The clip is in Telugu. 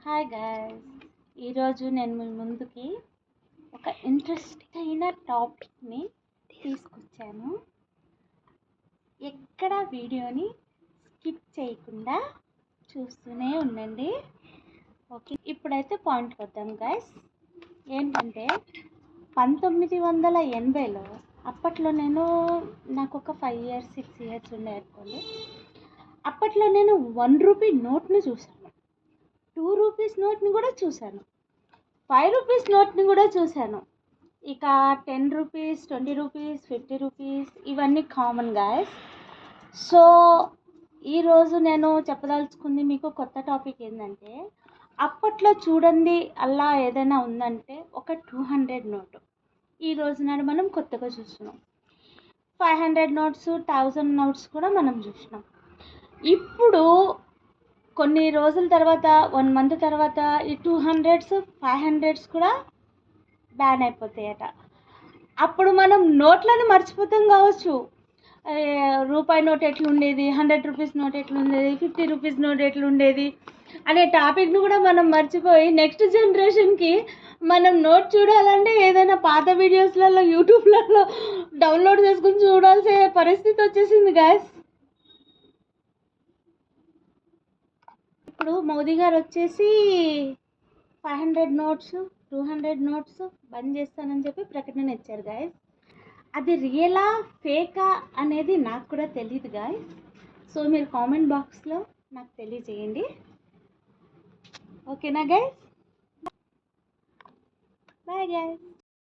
హాయ్ గైస్, ఈరోజు నేను మీ ముందుకి ఒక ఇంట్రెస్టింగ్ అయిన టాపిక్ని తీసుకొచ్చాను. ఎక్కడ వీడియోని స్కిప్ చేయకుండా చూస్తూనే ఉండండి. ఓకే, ఇప్పుడైతే పాయింట్కి వద్దాం గైస్. ఏంటంటే 1980లో అప్పట్లో నాకు ఒక 5 years 6 years ఉండే అనుకోండి. అప్పట్లో నేను 1 రూపీ నోట్ను చూసాను, 2 రూపీస్ నోట్ని కూడా చూశాను, 5 రూపీస్ నోట్ని కూడా చూశాను. ఇక 10 రూపీస్, 20 రూపీస్, 50 రూపీస్ ఇవన్నీ కామన్ గాయస్. సో ఈరోజు నేను చెప్పదలుచుకుంది మీకు కొత్త టాపిక్ ఏంటంటే, అప్పట్లో చూడండి అలా ఏదైనా ఉందంటే ఒక 200 నోటు. ఈ రోజు నాడు మనం కొత్తగా చూస్తున్నాం. 500 నోట్స్, 1000 నోట్స్ కూడా మనం చూసినాం. ఇప్పుడు కొన్ని రోజుల తర్వాత, 1 month తర్వాత ఈ 200s 500s కూడా బ్యాన్ అయిపోతాయట. అప్పుడు మనం నోట్లను మర్చిపోతాం కావచ్చు. రూపాయి నోట్ ఎట్లుండేది, 100 రూపీస్ నోట్ ఎట్లుండేది, 50 రూపీస్ నోట్ ఎట్లుండేది అనే టాపిక్ను కూడా మనం మర్చిపోయి నెక్స్ట్ జనరేషన్కి మనం నోట్ చూడాలంటే ఏదైనా పాత వీడియోస్లలో యూట్యూబ్లలో డౌన్లోడ్ చేసుకుని చూడాల్సిన పరిస్థితి వచ్చేసింది గాయస్. ఇప్పుడు మోదీ గారు వచ్చేసి 500 నోట్స్ 200 నోట్స్ బంద్ చేస్తానని చెప్పి ప్రకటన ఇచ్చారు గాయస్. అది రియలా ఫేకా అనేది నాకు కూడా తెలియదు గాయస్. సో మీరు కామెంట్ బాక్స్లో నాకు తెలియజేయండి. ఓకేనా గైస్? Bye guys.